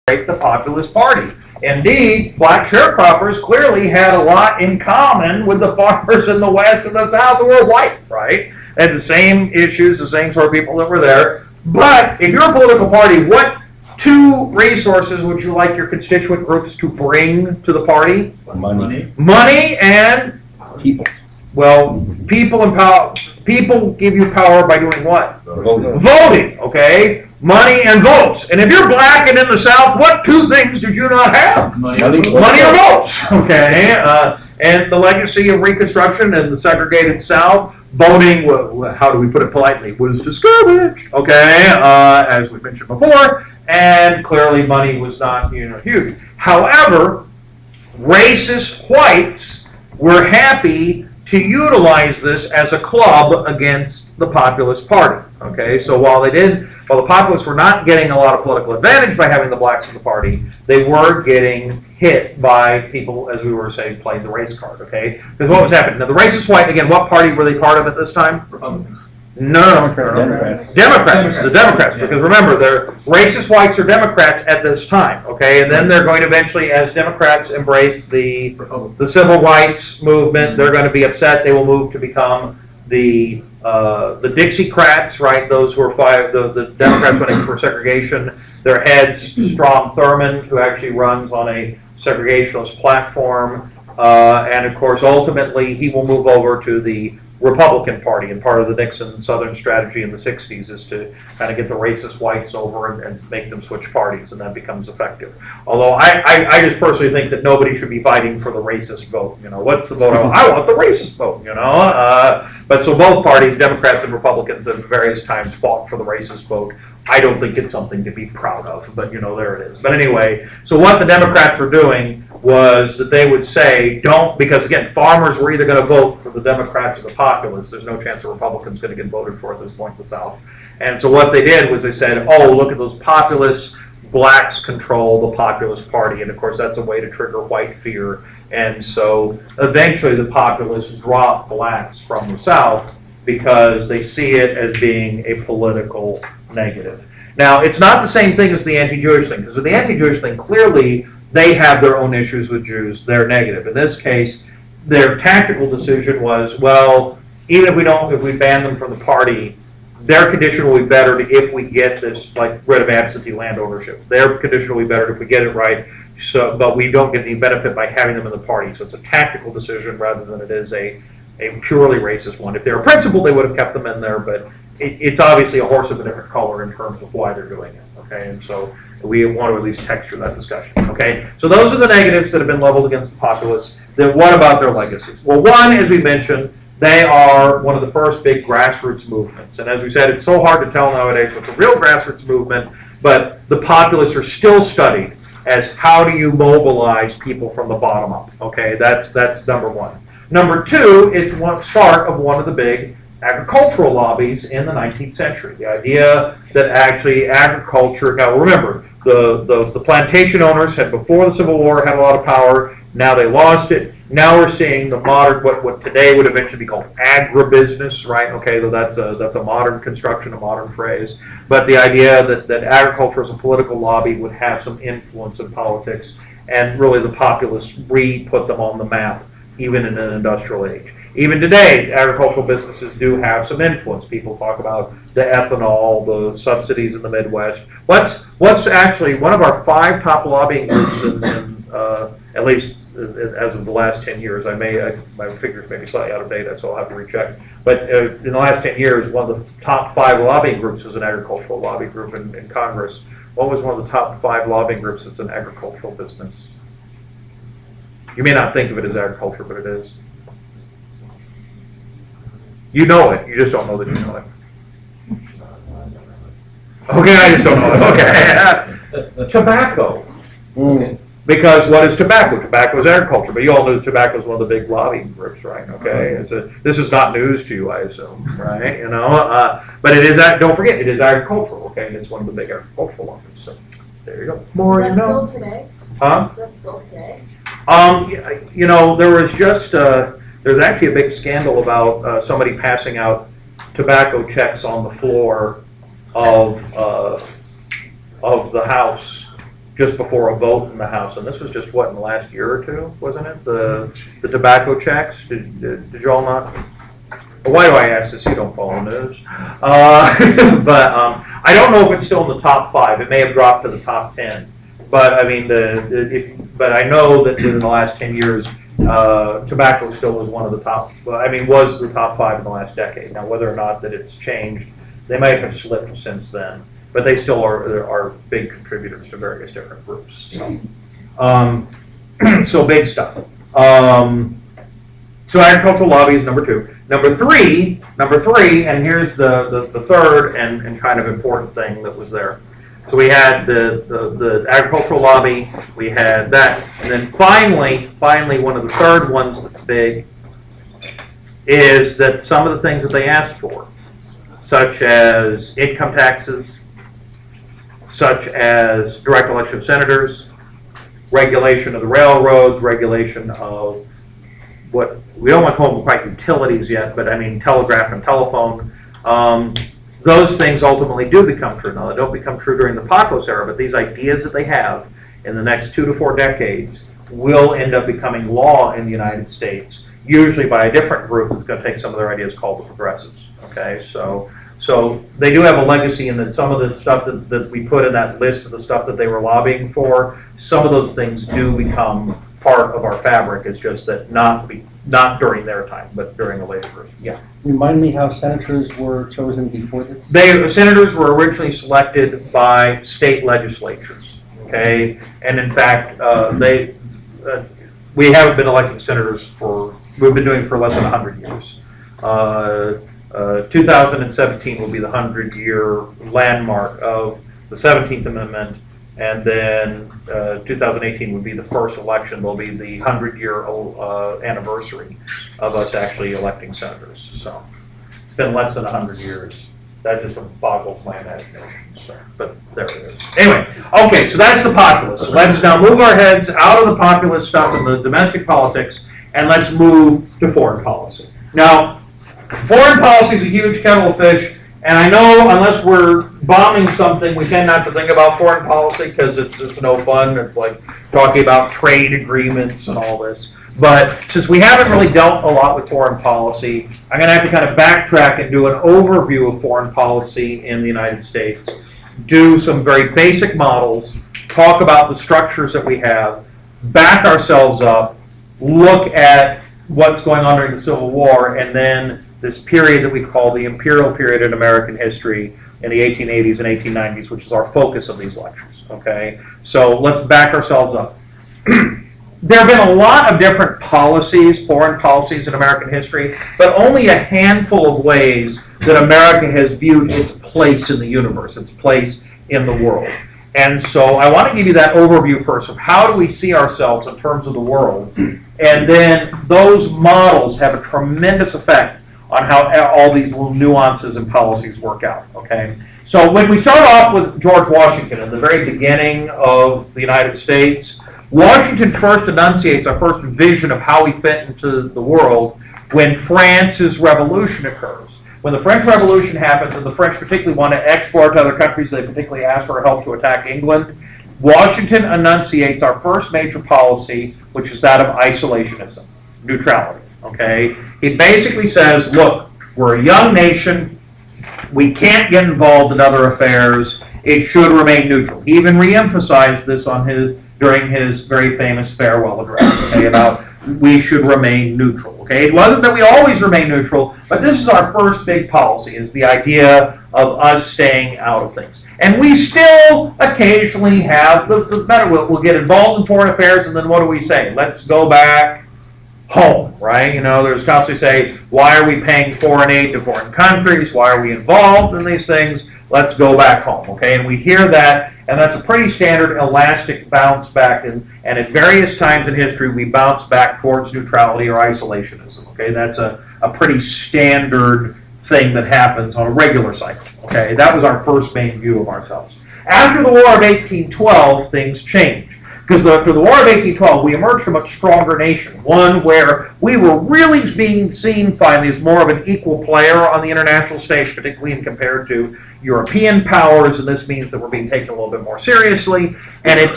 the Populist Party. Indeed, black sharecroppers clearly had a lot in common with the farmers in the West and the South who were white, right? They had the same issues, the same sort of people that were there. But if you're a political party, what two resources would you like your constituent groups to bring to the party? Money. Money and People. well, people and power. People give you power by doing what? Voting, okay? Money and votes. And if you're black and in the South, what two things did you not have? Money. Money or votes, okay? And the legacy of Reconstruction and the segregated South, voting, how do we put it politely, was discouraged, okay? As we mentioned before, and clearly money was not, huge. However, racist whites were happy to utilize this as a club against the Populist Party. Okay, so while the Populists were not getting a lot of political advantage by having the blacks in the party, they were getting hit by people, as we were saying, playing the race card. Okay, because what was happening? Now, the racist white, again, what party were they part of at this time? Republicans. No. Democrats. The Democrats, because remember, they're racist whites are Democrats at this time, okay? And then they're going to eventually, as Democrats embrace the civil rights movement, they're going to be upset. They will move to become the Dixiecrats, right? Those who are the Democrats running for segregation. Their head's Strom Thurmond, who actually runs on a segregationist platform. And of course, ultimately, he will move over to the Republican Party, and part of the Nixon Southern strategy in the 60s is to kind of get the racist whites over and make them switch parties, and that becomes effective. Although I just personally think that nobody should be fighting for the racist vote. What's the vote? I want the racist vote, But so both parties, Democrats and Republicans, at various times fought for the racist vote. I don't think it's something to be proud of, but there it is. But anyway, so what the Democrats were doing was that they would say, because again, farmers were either going to vote for the Democrats or the Populists. There's no chance a Republican's going to get voted for at this point in the South. And so what they did was they said, oh, look at those populists, blacks control the Populist Party. And of course, that's a way to trigger white fear. And so eventually the Populists drop blacks from the South because they see it as being a political negative. Now, it's not the same thing as the anti-Jewish thing, because with the anti-Jewish thing, clearly they have their own issues with Jews. They're negative. In this case, their tactical decision was, well, even if we ban them from the party, their condition will be better if we get this, like, rid of absentee land ownership. Their condition will be better if we get it right, but we don't get any benefit by having them in the party. So it's a tactical decision rather than it is a purely racist one. If they were principled, they would have kept them in there, but it's obviously a horse of a different color in terms of why they're doing it, okay? And so we want to at least texture that discussion, okay? So those are the negatives that have been leveled against the Populists. Then what about their legacies? Well, one, as we mentioned, they are one of the first big grassroots movements. And as we said, it's so hard to tell nowadays what's a real grassroots movement, but the Populists are still studied as how do you mobilize people from the bottom up, okay? That's number one. Number two, it's one start of one of the big agricultural lobbies in the 19th century. The idea that actually agriculture, now remember, the plantation owners had, before the Civil War, had a lot of power. Now they lost it. Now we're seeing the modern, what today would eventually be called agribusiness, right? Okay, so that's a modern construction, a modern phrase. But the idea that agriculture as a political lobby would have some influence in politics, and really the Populists re-put them on the map, even in an industrial age. Even today, agricultural businesses do have some influence. People talk about the ethanol, the subsidies in the Midwest. What's actually one of our 5 top lobbying groups, at least as of the last 10 years. My figures may be slightly out of date, so I'll have to recheck. But in the last 10 years, one of the top 5 lobbying groups is an agricultural lobby group in Congress. What was one of the top 5 lobbying groups that's an agricultural business? You may not think of it as agriculture, but it is. You know it. You just don't know that you know it. Okay, I just don't know it. Okay. Tobacco. Because what is tobacco? Tobacco is agriculture, but you all know tobacco is one of the big lobbying groups, right? Okay. This is not news to you, I assume, right? But it is. Don't forget, it is agricultural. Okay, and it's one of the big agricultural lobbies. So there you go. More you know. Today? Huh? That's still today. There was just there's actually a big scandal about somebody passing out tobacco checks on the floor of the House just before a vote in the House, and this was just, what, in the last year or two, wasn't it? The tobacco checks, did you all not? Why do I ask this? You don't follow news. But I don't know if it's still in the top 5. It may have dropped to the top 10. But I mean, but I know that in the last 10 years, tobacco still was one of the top. Well, I mean, was the top 5 in the last decade. Now, whether or not that it's changed, they might have slipped since then. But they still are big contributors to various different groups. So, so big stuff. So agricultural lobby is number 2. Number three, and here's the third and kind of important thing that was there. So we had the agricultural lobby, we had that, and then finally one of the third ones that's big is that some of the things that they asked for, such as income taxes, such as direct election of senators, regulation of the railroads, regulation of what we don't want to call them quite utilities yet, but I mean telegraph and telephone. Those things ultimately do become true. Now, they don't become true during the populist era, but these ideas that they have in the next 2 to 4 decades will end up becoming law in the United States, usually by a different group that's going to take some of their ideas called the progressives. Okay, so they do have a legacy in that some of the stuff that we put in that list of the stuff that they were lobbying for, some of those things do become part of our fabric. It's just that not during their time, but during a later version. Yeah. Remind me how senators were chosen before this? Senators were originally selected by state legislatures. Okay, and in fact, we haven't been electing senators we've been doing it for less than 100 years. 2017 will be the 100-year landmark of the 17th Amendment. And then 2018 would be the first election. Will be the 100-year anniversary of us actually electing senators. So it's been less than 100 years. That just boggles my imagination. So, but there it is. Anyway, okay, so that's the populist. So let's now move our heads out of the populist stuff and the domestic politics, and let's move to foreign policy. Now, foreign policy is a huge kettle of fish. And I know unless we're bombing something, we tend not to think about foreign policy because it's no fun. It's like talking about trade agreements and all this. But since we haven't really dealt a lot with foreign policy, I'm going to have to kind of backtrack and do an overview of foreign policy in the United States, do some very basic models, talk about the structures that we have, back ourselves up, look at what's going on during the Civil War, and then this period that we call the imperial period in American history in the 1880s and 1890s, which is our focus of these lectures, okay? So let's back ourselves up. There have been a lot of different policies, foreign policies in American history, but only a handful of ways that America has viewed its place in the universe, its place in the world. And so I want to give you that overview first of how do we see ourselves in terms of the world, and then those models have a tremendous effect on how all these little nuances and policies work out, okay? So when we start off with George Washington in the very beginning of the United States, Washington first enunciates our first vision of how we fit into the world when France's revolution occurs. When the French Revolution happens, and the French particularly want to export to other countries, they particularly ask for help to attack England, Washington enunciates our first major policy, which is that of isolationism, neutrality. Okay, he basically says, look, we're a young nation. We can't get involved in other affairs. It should remain neutral. He even re-emphasized this during his very famous farewell address, okay, about we should remain neutral. Okay, it wasn't that we always remain neutral, but this is our first big policy, is the idea of us staying out of things. And we still occasionally have, we'll get involved in foreign affairs, and then what do we say? Let's go back home, right? You know, there's constantly say, why are we paying foreign aid to foreign countries? Why are we involved in these things? Let's go back home, okay? And we hear that, and that's a pretty standard elastic bounce back, and at various times in history, we bounce back towards neutrality or isolationism, okay? That's a pretty standard thing that happens on a regular cycle, okay? That was our first main view of ourselves. After the War of 1812, things changed. Because after the War of 1812, we emerged a much stronger nation, one where we were really being seen finally as more of an equal player on the international stage, particularly compared to European powers, and this means that we're being taken a little bit more seriously, and it's